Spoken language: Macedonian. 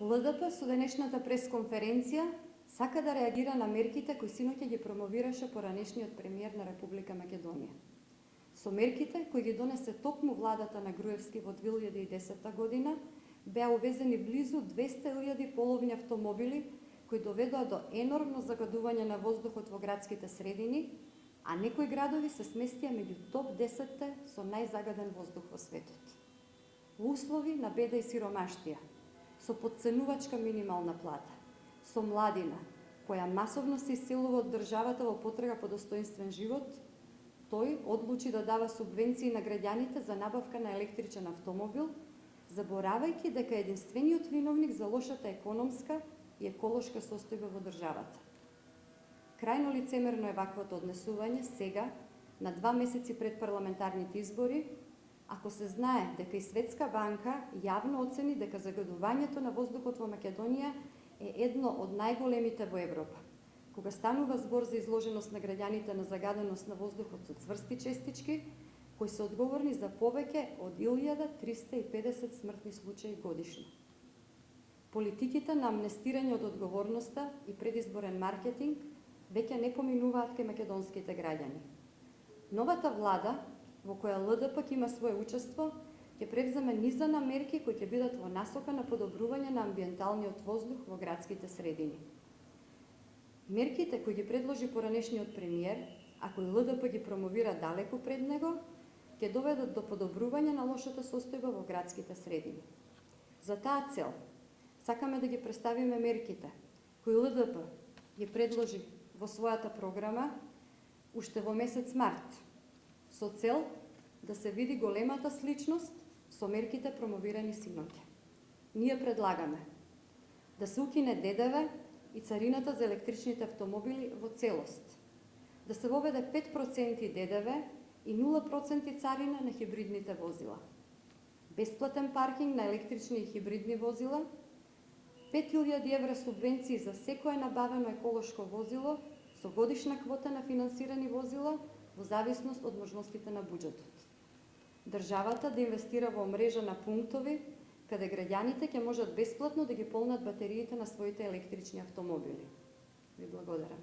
ЛДП со денешната пресконференција сака да реагира на мерките кои синоќа ги промовираше поранешниот премиер на Република Македонија. Со мерките кои ги донесе токму владата на Груевски во 2010 година, беа увезени близу 200.000 половни автомобили кои доведоа до енормно загадување на воздухот во градските средини, а некои градови се сместија меѓу топ 10 со најзагаден воздух во светот. Во услови на беда и сиромаштија, со потценувачка минимална плата, со младина која масовно се иселува од државата во потрага по достоинствен живот, тој одлучи да дава субвенции на граѓаните за набавка на електричен автомобил, заборавајќи дека единствениот виновник за лошата економска и еколошка состојба во државата. Крајно лицемерно е ваквото однесување сега, на 2 месеци пред парламентарните избори, ако се знае дека и Светска банка јавно оцени дека загадувањето на воздухот во Македонија е едно од најголемите во Европа. Кога станува збор за изложеност на граѓаните на загаденост на воздухот со цврсти честички, кои се одговорни за повеќе од 1350 смртни случаи годишно. Политиките на амнестирање од одговорноста и предизборен маркетинг веќе не поминуваат кај македонските граѓани. Новата влада, во која ЛДП има свое учество, ќе превземе низа на мерки кои ќе бидат во насока на подобрување на амбиенталниот воздух во градските средини. Мерките кои ги предложи поранешниот премиер, а кои ЛДП ги промовира далеку пред него, ќе доведат до подобрување на лошата состојба во градските средини. За таа цел, сакаме да ги представиме мерките кои ЛДП ги предложи во својата програма уште во месец март, со цел да се види големата сличност со мерките промовирани синоќа. Ние предлагаме да се укине ДДВ и царината за електричните автомобили во целост, да се воведе 5% ДДВ и 0% царина на хибридните возила, бесплатен паркинг на електрични и хибридни возила, 5000 евра субвенции за секое набавено еколошко возило со годишна квота на финансирани возила во зависност од можностите на буџетот. Државата да инвестира во мрежа на пунктови каде граѓаните ќе можат бесплатно да ги полнат батериите на своите електрични автомобили. Ви благодарам.